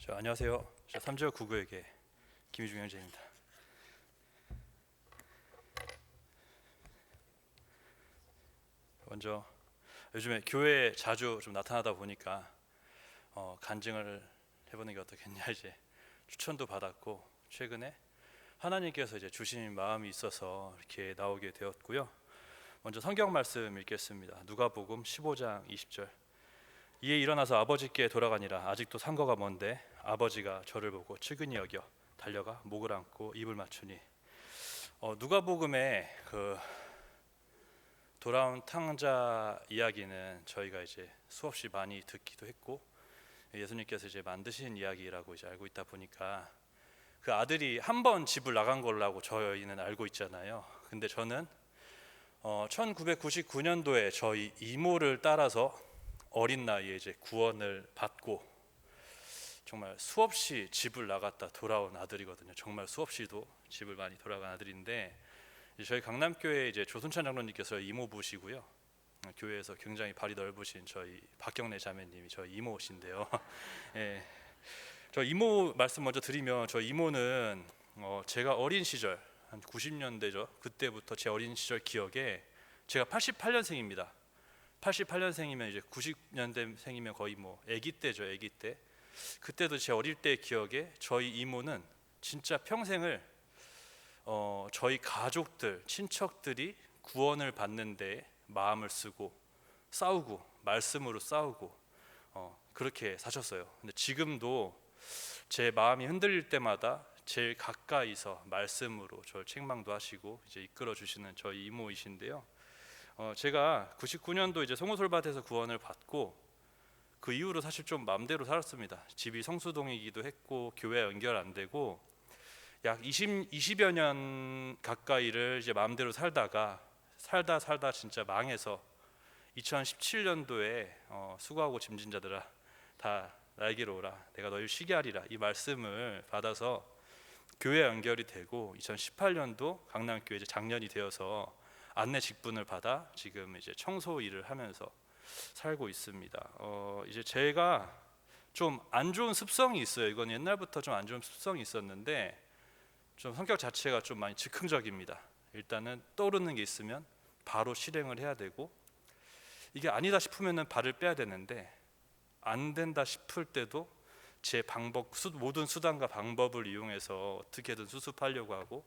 안녕하세요. 저 3지역 구구에게 김희중 형제입니다. 먼저 요즘에 교회에 자주 좀 나타나다 보니까 간증을 해보는 게 어떻겠냐 이제 추천도 받았고, 최근에 하나님께서 이제 주신 마음이 있어서 이렇게 나오게 되었고요. 먼저 성경 말씀 읽겠습니다. 누가복음 15장 20절. 이에 일어나서 아버지께 돌아가니라. 아직도 상거가 먼데 아버지가 저를 보고 측은히 여겨 달려가 목을 안고 입을 맞추니. 누가복음의 그 돌아온 탕자 이야기는 저희가 이제 수없이 많이 듣기도 했고, 예수님께서 이제 만드신 이야기라고 이제 알고 있다 보니까 그 아들이 한 번 집을 나간 걸라고 저희는 알고 있잖아요. 근데 저는 1999년도에 저희 이모를 따라서 어린 나이에 이제 구원을 받고 정말 수없이 집을 나갔다 돌아온 아들이거든요. 정말 수없이도 집을 많이 돌아간 아들인데, 저희 강남교회 이제 조순찬 장로님께서 이모부시고요. 교회에서 굉장히 발이 넓으신 저희 박경래 자매님이 저희 이모신데요. 예, 저 이모 말씀 먼저 드리면, 저 이모는 제가 어린 시절 한 90년대죠. 그때부터 제 어린 시절 기억에, 제가 88년생입니다. 88년생이면 이제 90년대생이면 거의 뭐 아기 때죠, 아기 때. 그때도 제 어릴 때 기억에 저희 이모는 진짜 평생을 저희 가족들, 친척들이 구원을 받는데 마음을 쓰고 싸우고 말씀으로 싸우고 그렇게 사셨어요. 근데 지금도 제 마음이 흔들릴 때마다 제일 가까이서 말씀으로 저를 책망도 하시고 이제 이끌어 주시는 저희 이모이신데요. 제가 99년도 이제 송호솔밭에서 구원을 받고 그 이후로 사실 좀 마음대로 살았습니다. 집이 성수동이기도 했고 교회 연결 안 되고 약 20여 년 가까이를 이제 마음대로 살다 진짜 망해서 2017년도에 수고하고 짐진 자들아 다 나에게로 오라, 내가 너희를 쉬게 하리라, 이 말씀을 받아서 교회 연결이 되고 2018년도 강남교회 이제 장년이 되어서 안내 직분을 받아 지금 이제 청소 일을 하면서 살고 있습니다. 이제 제가 좀 안 좋은 습성이 있어요. 이건 옛날부터 좀 안 좋은 습성이 있었는데, 좀 성격 자체가 좀 많이 즉흥적입니다. 일단은 떠오르는 게 있으면 바로 실행을 해야 되고, 이게 아니다 싶으면은 발을 빼야 되는데, 안 된다 싶을 때도 제 모든 수단과 방법을 이용해서 어떻게든 수습하려고 하고,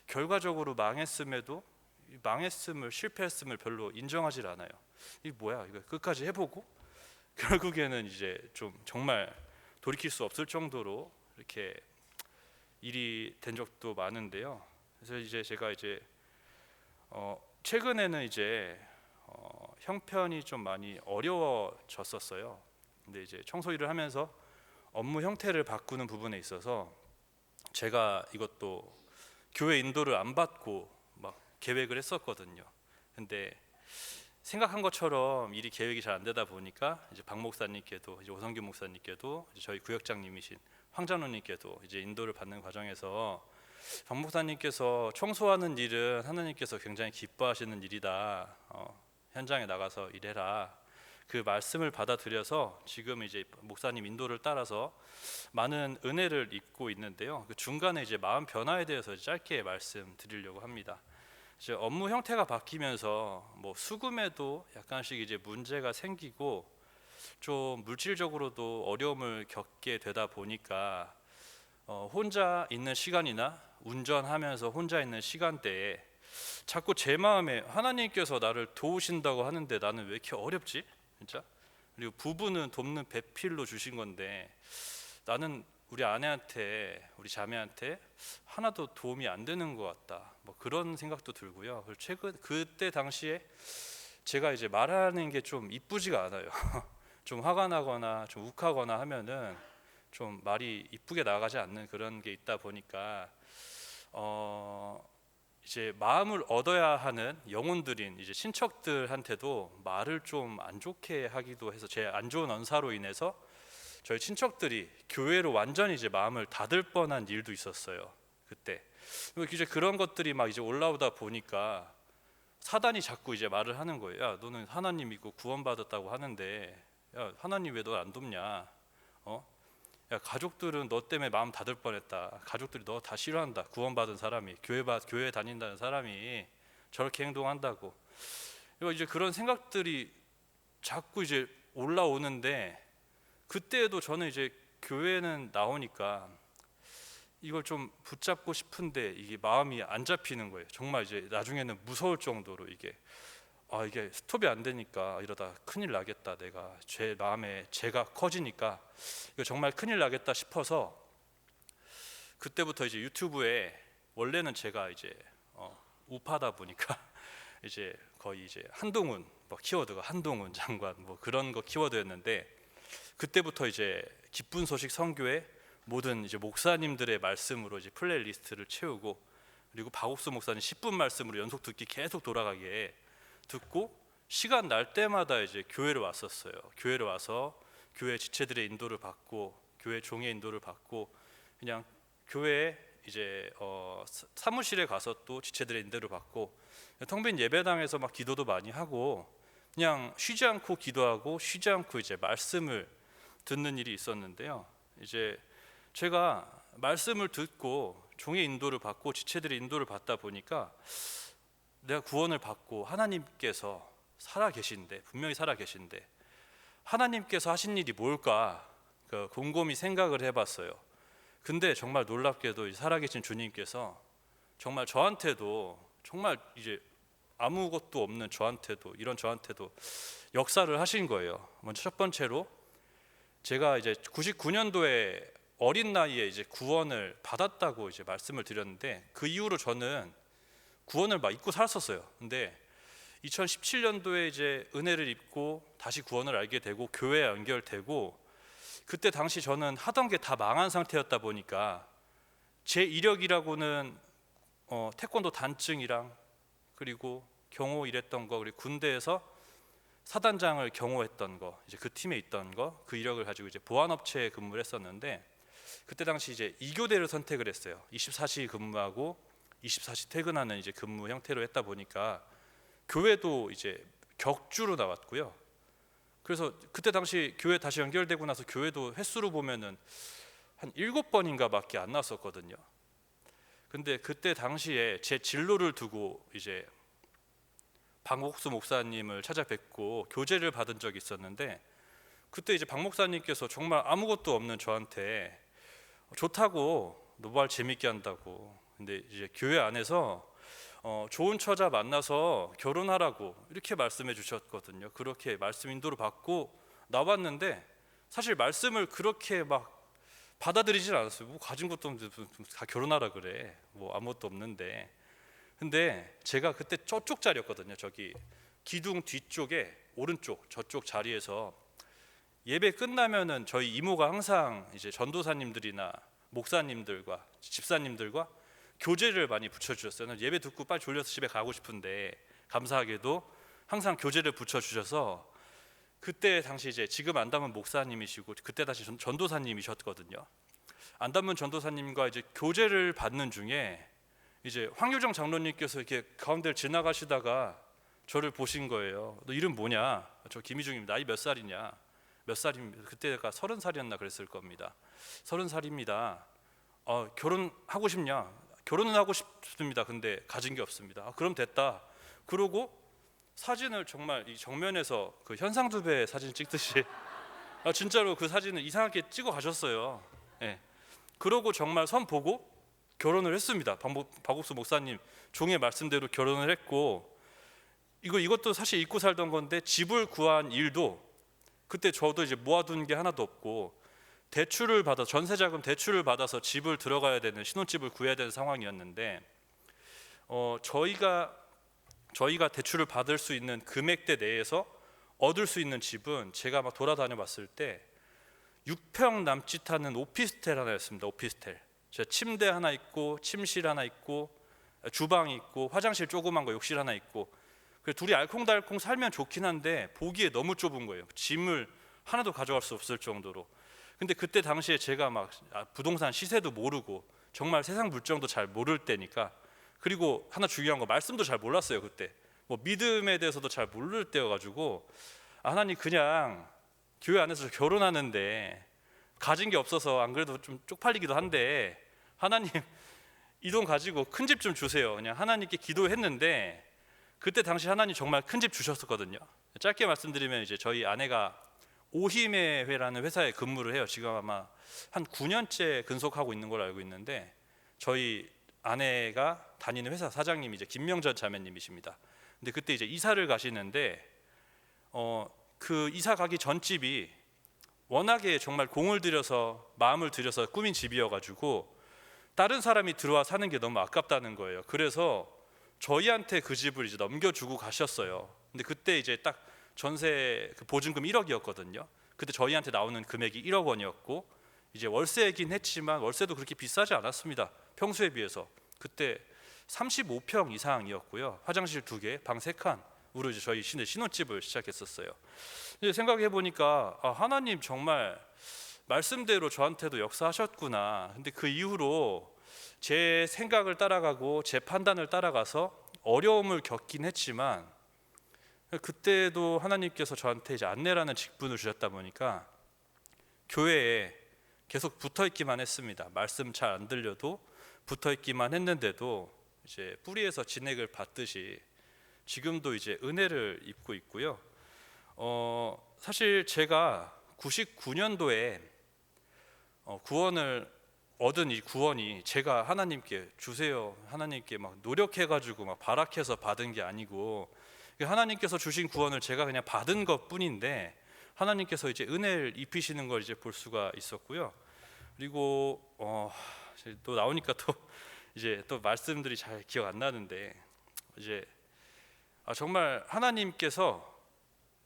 결과적으로 망했음을 실패했음을 별로 인정하지 않아요. 이게 뭐야, 이거 끝까지 해보고 결국에는 이제 좀 정말 돌이킬 수 없을 정도로 이렇게 일이 된 적도 많은데요. 그래서 이제 제가 이제 최근에는 이제 형편이 좀 많이 어려워졌었어요. 근데 이제 청소 일을 하면서 업무 형태를 바꾸는 부분에 있어서 제가 이것도 교회 인도를 안 받고 막 계획을 했었거든요. 근데 생각한 것처럼 일이 계획이 잘 안 되다 보니까 이제 박 목사님께도, 이제 오성균 목사님께도, 이제 저희 구역장님이신 황장로님께도 이제 인도를 받는 과정에서 박 목사님께서 청소하는 일은 하나님께서 굉장히 기뻐하시는 일이다. 현장에 나가서 일해라. 그 말씀을 받아들여서 지금 이제 목사님 인도를 따라서 많은 은혜를 입고 있는데요. 그 중간에 이제 마음 변화에 대해서 짧게 말씀드리려고 합니다. 이제 업무 형태가 바뀌면서 뭐 수금에도 약간씩 이제 문제가 생기고 좀 물질적으로도 어려움을 겪게 되다 보니까 혼자 있는 시간이나 운전하면서 혼자 있는 시간대에 자꾸 제 마음에 하나님께서 나를 도우신다고 하는데 나는 왜 이렇게 어렵지? 진짜? 그리고 부부는 돕는 배필로 주신 건데 나는 우리 아내한테, 우리 자매한테 하나도 도움이 안 되는 것 같다. 뭐 그런 생각도 들고요. 그때 당시에 제가 이제 말하는 게 좀 이쁘지가 않아요. 좀 화가 나거나 좀 욱하거나 하면은 좀 말이 이쁘게 나가지 않는 그런 게 있다 보니까 이제 마음을 얻어야 하는 영혼들인 이제 친척들한테도 말을 좀 안 좋게 하기도 해서, 제 안 좋은 언사로 인해서 저희 친척들이 교회로 완전히 이제 마음을 닫을 뻔한 일도 있었어요. 그때 이제 그런 것들이 막 이제 올라오다 보니까 사단이 자꾸 이제 말을 하는 거예요. 야, 너는 하나님 믿고 구원받았다고 하는데 야, 하나님 왜 너 안 돕냐? 야, 가족들은 너 때문에 마음 닫을 뻔했다. 가족들이 너 다 싫어한다. 구원받은 사람이 교회 다닌다는 사람이 저렇게 행동한다고. 이거 이제 그런 생각들이 자꾸 이제 올라오는데, 그때에도 저는 이제 교회는 나오니까 이걸 좀 붙잡고 싶은데 이게 마음이 안 잡히는 거예요. 정말 이제 나중에는 무서울 정도로 이게 스톱이 안 되니까 이러다 큰일 나겠다. 내가 제 마음에 죄가 커지니까 이거 정말 큰일 나겠다 싶어서 그때부터 이제 유튜브에, 원래는 제가 이제 우파다 보니까 이제 거의 이제 한동훈 뭐 키워드가 한동훈 장관 뭐 그런 거 키워드였는데, 그때부터 이제 기쁜 소식 선교회 모든 이제 목사님들의 말씀으로 이제 플레이리스트를 채우고, 그리고 박옥수 목사님 10분 말씀으로 연속 듣기 계속 돌아가게 듣고, 시간 날 때마다 이제 교회를 왔었어요. 교회를 와서 교회 지체들의 인도를 받고, 교회 종의 인도를 받고, 그냥 교회에 이제 사무실에 가서 또 지체들의 인도를 받고, 텅 빈 예배당에서 막 기도도 많이 하고, 그냥 쉬지 않고 기도하고 쉬지 않고 이제 말씀을 듣는 일이 있었는데요. 이제 제가 말씀을 듣고 종의 인도를 받고 지체들의 인도를 받다 보니까 내가 구원을 받고 하나님께서 살아계신데, 분명히 살아계신데 하나님께서 하신 일이 뭘까 곰곰이 생각을 해봤어요. 근데 정말 놀랍게도 살아계신 주님께서 정말 저한테도, 정말 이제 아무것도 없는 저한테도, 이런 저한테도 역사를 하신 거예요. 먼저 첫 번째로, 제가 이제 99년도에 어린 나이에 이제 구원을 받았다고 이제 말씀을 드렸는데, 그 이후로 저는 구원을 막 잊고 살았었어요. 근데 2017년도에 이제 은혜를 입고 다시 구원을 알게 되고 교회에 연결되고, 그때 당시 저는 하던 게 다 망한 상태였다 보니까 제 이력이라고는 태권도 단증이랑, 그리고 경호 일했던 거, 그리고 군대에서 사단장을 경호했던 거, 이제 그 팀에 있던 거, 그 이력을 가지고 이제 보안업체에 근무를 했었는데, 그때 당시 이제 2교대를 선택을 했어요. 24시 근무하고 24시 퇴근하는 이제 근무 형태로 했다 보니까 교회도 이제 격주로 나왔고요. 그래서 그때 당시 교회 다시 연결되고 나서 교회도 횟수로 보면은 한 7번인가 밖에 안 나왔었거든요. 근데 그때 당시에 제 진로를 두고 이제 박목수 목사님을 찾아뵙고 교제를 받은 적이 있었는데, 그때 이제 박 목사님께서 정말 아무것도 없는 저한테 좋다고, 노발 재밌게 한다고, 근데 이제 교회 안에서 좋은 처자 만나서 결혼하라고 이렇게 말씀해 주셨거든요. 그렇게 말씀 인도를 받고 나왔는데, 사실 말씀을 그렇게 막 받아들이질 않았어요. 뭐 가진 것도 없는데 다 결혼하라 그래, 뭐 아무것도 없는데. 근데 제가 그때 저쪽 자리였거든요. 저기 기둥 뒤쪽에 오른쪽 저쪽 자리에서 예배 끝나면은 저희 이모가 항상 이제 전도사님들이나 목사님들과 집사님들과 교제를 많이 붙여주셨어요. 예배 듣고 빨리 졸려서 집에 가고 싶은데 감사하게도 항상 교제를 붙여주셔서, 그때 당시 이제 지금 안담은 목사님이시고 그때 다시 전도사님이셨거든요. 안담은 전도사님과 이제 교제를 받는 중에 이제 황유정 장로님께서 이렇게 가운데를 지나가시다가 저를 보신 거예요. 너 이름 뭐냐? 저 김희중입니다. 나이 몇 살이냐? 몇 살입니다. 그때가 30살이었나 그랬을 겁니다. 30살입니다. 결혼하고 싶냐? 결혼은 하고 싶습니다. 근데 가진 게 없습니다. 그럼 됐다. 그러고 사진을 정말 이 정면에서 그 현상두배 사진 찍듯이 진짜로 그 사진을 이상하게 찍어 가셨어요. 예. 그러고 정말 선 보고 결혼을 했습니다. 박옥수 목사님 종의 말씀대로 결혼을 했고, 이것도 사실 잊고 살던 건데, 집을 구한 일도 그때 저도 이제 모아둔 게 하나도 없고 대출을 받아, 전세자금 대출을 받아서 집을 들어가야 되는, 신혼집을 구해야 되는 상황이었는데, 저희가 대출을 받을 수 있는 금액대 내에서 얻을 수 있는 집은 제가 막 돌아다녀 봤을 때 6평 남짓하는 오피스텔 하나였습니다. 오피스텔. 침대 하나 있고 침실 하나 있고 주방이 있고 화장실 조그만 거 욕실 하나 있고, 둘이 알콩달콩 살면 좋긴 한데 보기에 너무 좁은 거예요. 짐을 하나도 가져갈 수 없을 정도로. 근데 그때 당시에 제가 막 부동산 시세도 모르고 정말 세상 물정도 잘 모를 때니까, 그리고 하나 중요한 거, 말씀도 잘 몰랐어요. 그때 뭐 믿음에 대해서도 잘 모를 때여가지고 하나님 그냥 교회 안에서 결혼하는데 가진 게 없어서 안 그래도 좀 쪽팔리기도 한데 하나님 이 돈 가지고 큰 집 좀 주세요. 그냥 하나님께 기도했는데 그때 당시 하나님 정말 큰 집 주셨었거든요. 짧게 말씀드리면 이제 저희 아내가 오히메회라는 회사에 근무를 해요. 지금 아마 한 9년째 근속하고 있는 걸로 알고 있는데 저희 아내가 다니는 회사 사장님이 이제 김명전 자매님이십니다. 근데 그때 이제 이사를 가시는데 그 이사 가기 전 집이 워낙에 정말 공을 들여서 마음을 들여서 꾸민 집이어가지고 다른 사람이 들어와 사는 게 너무 아깝다는 거예요. 그래서 저희한테 그 집을 이제 넘겨주고 가셨어요. 근데 그때 이제 딱 전세 그 보증금 1억이었거든요. 그때 저희한테 나오는 금액이 1억 원이었고 이제 월세이긴 했지만 월세도 그렇게 비싸지 않았습니다. 평소에 비해서. 그때 35평 이상이었고요. 화장실 2개, 방 3칸으로 이제 저희 신혼집을 시작했었어요. 이제 생각해 보니까 하나님 정말 말씀대로 저한테도 역사하셨구나. 근데 그 이후로 제 생각을 따라가고 제 판단을 따라가서 어려움을 겪긴 했지만 그때도 하나님께서 저한테 이제 안내라는 직분을 주셨다 보니까 교회에 계속 붙어 있기만 했습니다. 말씀 잘 안 들려도 붙어 있기만 했는데도 이제 뿌리에서 진액을 받듯이 지금도 이제 은혜를 입고 있고요. 사실 제가 99년도에 구원을 얻은 이 구원이 제가 하나님께 주세요, 하나님께 막 노력해가지고 막 발악해서 받은 게 아니고 하나님께서 주신 구원을 제가 그냥 받은 것뿐인데 하나님께서 이제 은혜를 입히시는 걸 이제 볼 수가 있었고요. 그리고 또 나오니까 또 이제 또 말씀들이 잘 기억 안 나는데 이제 정말 하나님께서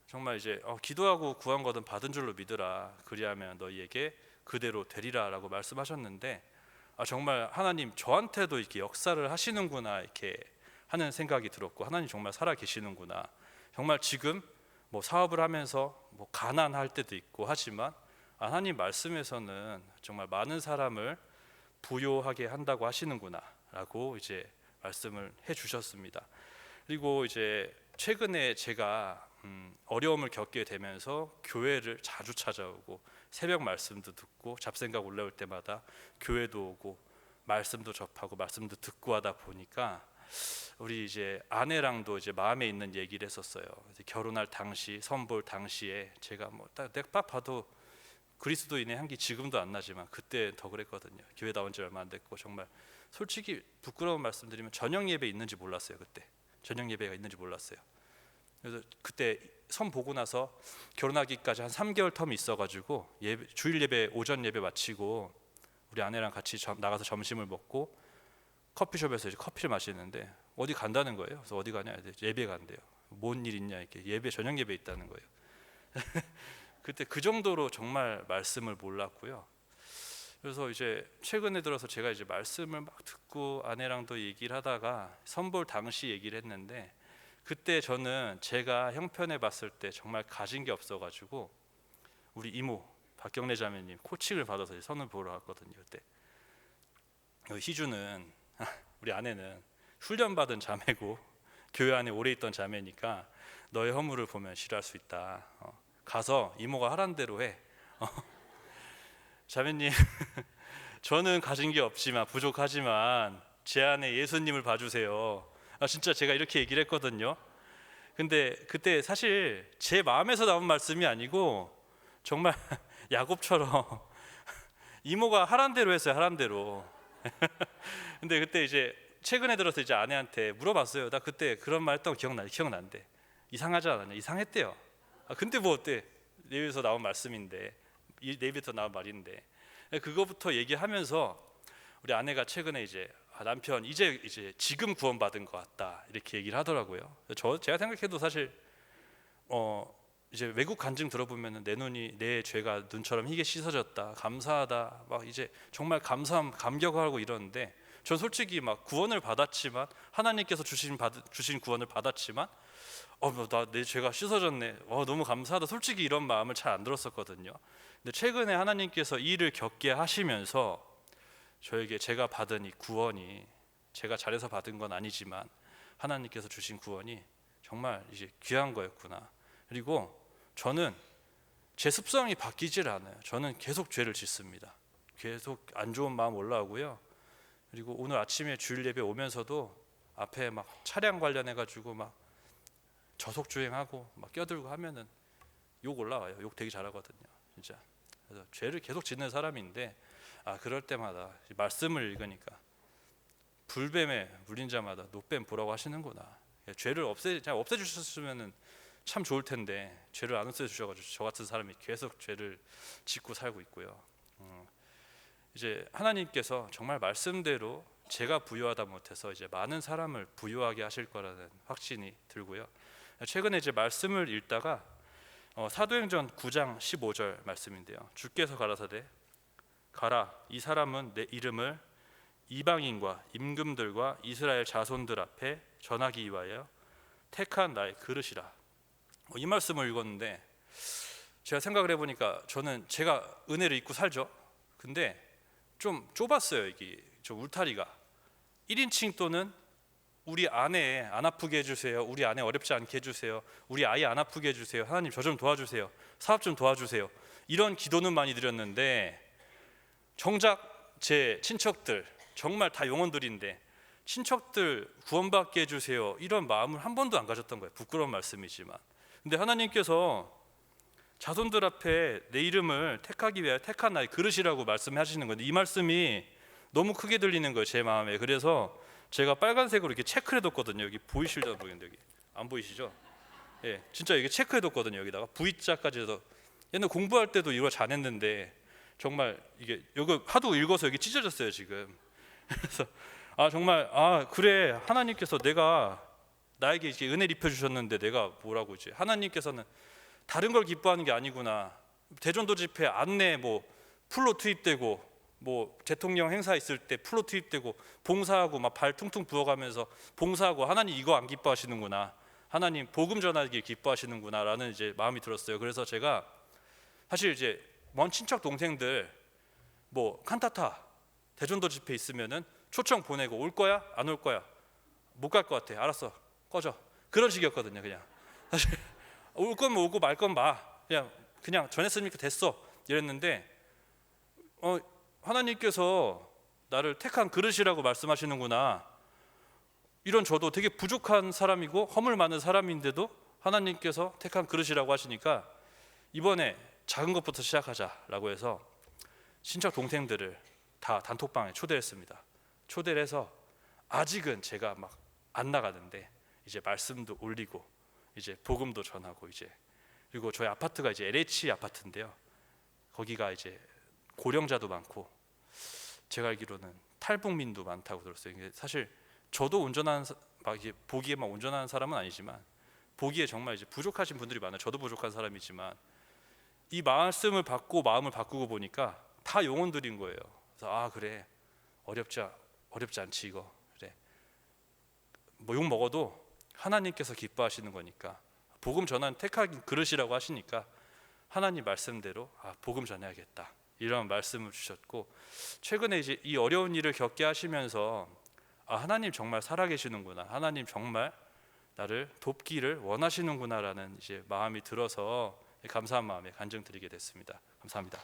정말 이제 기도하고 구한 거든 받은 줄로 믿으라. 그리하면 너희에게 그대로 되리라라고 말씀하셨는데 정말 하나님 저한테도 이렇게 역사를 하시는구나 이렇게 하는 생각이 들었고 하나님 정말 살아 계시는구나. 정말 지금 뭐 사업을 하면서 뭐 가난할 때도 있고 하지만 하나님 말씀에서는 정말 많은 사람을 부요하게 한다고 하시는구나라고 이제 말씀을 해주셨습니다. 그리고 이제 최근에 제가 어려움을 겪게 되면서 교회를 자주 찾아오고 새벽 말씀도 듣고 잡생각 올라올 때마다 교회도 오고 말씀도 접하고 말씀도 듣고 하다 보니까 우리 이제 아내랑도 이제 마음에 있는 얘기를 했었어요. 결혼할 당시 선볼 당시에 제가 뭐 딱 봐도 그리스도인의 향기 지금도 안 나지만 그때 더 그랬거든요. 교회 나온 지 얼마 안 됐고 정말 솔직히 부끄러운 말씀드리면 저녁 예배 있는지 몰랐어요. 그때 저녁 예배가 있는지 몰랐어요. 그래서 그때 선 보고 나서 결혼하기까지 한 3개월 텀이 있어가지고 주일 예배 오전 예배 마치고 우리 아내랑 같이 나가서 점심을 먹고 커피숍에서 이제 커피를 마시는데 어디 간다는 거예요. 그래서 어디 가냐? 예배 간대요. 뭔 일 있냐? 이렇게 예배 저녁 예배 있다는 거예요. 그때 그 정도로 정말 말씀을 몰랐고요. 그래서 이제 최근에 들어서 제가 이제 말씀을 막 듣고 아내랑도 얘기를 하다가 선볼 당시 얘기를 했는데 그때 저는 제가 형편에 봤을 때 정말 가진 게 없어가지고 우리 이모 박경래 자매님 코칭을 받아서 선을 보러 갔거든요. 그때 희주는 우리 아내는 훈련받은 자매고 교회 안에 오래 있던 자매니까 너의 허물을 보면 싫어할 수 있다. 가서 이모가 하란 대로 해. 자매님 저는 가진 게 없지만 부족하지만 제 안에 예수님을 봐주세요. 진짜 제가 이렇게 얘기를 했거든요. 근데 그때 사실 제 마음에서 나온 말씀이 아니고 정말 야곱처럼 이모가 하란 대로 했어요. 하란 대로. 근데 그때 이제 최근에 들어서 이제 아내한테 물어봤어요. 나 그때 그런 말 했던 거 기억난대. 이상하지 않았냐? 이상했대요. 근데 뭐 어때? 내비에서 나온 말씀인데, 내비에서 나온 말인데, 그거부터 얘기하면서 우리 아내가 최근에 이제 남편 이제 지금 구원받은 것 같다 이렇게 얘기를 하더라고요. 제가 생각해도 사실 이제 외국 간증 들어보면 내 죄가 눈처럼 희게 씻어졌다, 감사하다, 막 이제 정말 감격하고 이러는데 전 솔직히 막 구원을 받았지만 하나님께서 주신 구원을 받았지만 나 내 죄가 씻어졌네, 너무 감사하다, 솔직히 이런 마음을 잘 안 들었었거든요. 근데 최근에 하나님께서 이 일을 겪게 하시면서 저에게 제가 받은 이 구원이 제가 잘해서 받은 건 아니지만 하나님께서 주신 구원이 정말 이제 귀한 거였구나. 그리고 저는 제 습성이 바뀌질 않아요. 저는 계속 죄를 짓습니다. 계속 안 좋은 마음 올라오고요. 그리고 오늘 아침에 주일 예배 오면서도 앞에 막 차량 관련해 가지고 막 저속 주행하고 막 껴들고 하면은 욕 올라와요. 욕 되게 잘하거든요, 진짜. 그래서 죄를 계속 짓는 사람인데 그럴 때마다 말씀을 읽으니까 불뱀에 물린 자마다 노뱀 보라고 하시는구나. 죄를 없애주셨으면은 참 좋을 텐데 죄를 안 없애주셔가지고 저 같은 사람이 계속 죄를 짓고 살고 있고요. 이제 하나님께서 정말 말씀대로 제가 부유하다 못해서 이제 많은 사람을 부유하게 하실 거라는 확신이 들고요. 최근에 이제 말씀을 읽다가 사도행전 9장 15절 말씀인데요. 주께서 가라사대 가라, 이 사람은 내 이름을 이방인과 임금들과 이스라엘 자손들 앞에 전하기 위하여 택한 나의 그릇이라. 이 말씀을 읽었는데 제가 생각을 해보니까 저는 제가 은혜를 입고 살죠. 근데 좀 좁았어요. 이게 좀 울타리가 1인칭 또는 우리 아내 안 아프게 해주세요, 우리 아내 어렵지 않게 해주세요, 우리 아이 안 아프게 해주세요, 하나님 저 좀 도와주세요, 사업 좀 도와주세요, 이런 기도는 많이 드렸는데 정작 제 친척들 정말 다 영혼들인데 친척들 구원받게 해주세요 이런 마음을 한 번도 안 가졌던 거예요. 부끄러운 말씀이지만. 근데 하나님께서 자손들 앞에 내 이름을 택하기 위하여 택한 나의 그릇이라고 말씀하시는 건데 이 말씀이 너무 크게 들리는 거예요, 제 마음에. 그래서 제가 빨간색으로 이렇게 체크를 해뒀거든요. 여기 보이실지 모르겠는데 여기 안 보이시죠? 예, 진짜 이게 체크해뒀거든요. 여기다가 V자까지 해서 옛날 공부할 때도 이거 잘했는데 정말 이게 여기 하도 읽어서 여기 찢어졌어요 지금. 그래서 정말 그래, 하나님께서 나에게 이렇게 은혜를 입혀 주셨는데 내가 뭐라고 이제 하나님께서는 다른 걸 기뻐하는 게 아니구나. 대전도 집회 안내 뭐 풀로 투입되고 뭐 대통령 행사 있을 때 풀로 투입되고 봉사하고 막 발 퉁퉁 부어가면서 봉사하고 하나님 이거 안 기뻐하시는구나. 하나님 복음 전하기 기뻐하시는구나라는 이제 마음이 들었어요. 그래서 제가 사실 이제 먼 친척 동생들 뭐 칸타타 대전도 집회 있으면은 초청 보내고 올 거야? 안 올 거야? 못 갈 것 같아. 알았어. 꺼져. 그런 식이었거든요. 그냥 사실 올 거면 오고 말 건 봐. 그냥 전했으니까 됐어. 이랬는데 하나님께서 나를 택한 그릇이라고 말씀하시는구나. 이런 저도 되게 부족한 사람이고 허물 많은 사람인데도 하나님께서 택한 그릇이라고 하시니까 이번에 작은 것부터 시작하자라고 해서 친척 동생들을 다 단톡방에 초대했습니다. 초대를 해서 아직은 제가 막 안 나가는데 이제 말씀도 올리고 이제 복음도 전하고 이제 그리고 저희 아파트가 이제 LH 아파트인데요. 거기가 이제 고령자도 많고 제가 알기로는 탈북민도 많다고 들었어요. 이게 사실 저도 막 이게 보기에만 온전한 사람은 아니지만 보기에 정말 이제 부족하신 분들이 많아요. 저도 부족한 사람이지만 이 말씀을 받고 마음을 바꾸고 보니까 다 영혼들인 거예요. 그래서 그래, 어렵지 않지 이거. 그래, 뭐 욕 먹어도 하나님께서 기뻐하시는 거니까 복음 전하는 택한 그릇이라고 하시니까 하나님 말씀대로 복음 전해야겠다 이런 말씀을 주셨고 최근에 이제 이 어려운 일을 겪게 하시면서 하나님 정말 살아계시는구나, 하나님 정말 나를 돕기를 원하시는구나라는 이제 마음이 들어서 감사한 마음에 간증드리게 됐습니다. 감사합니다.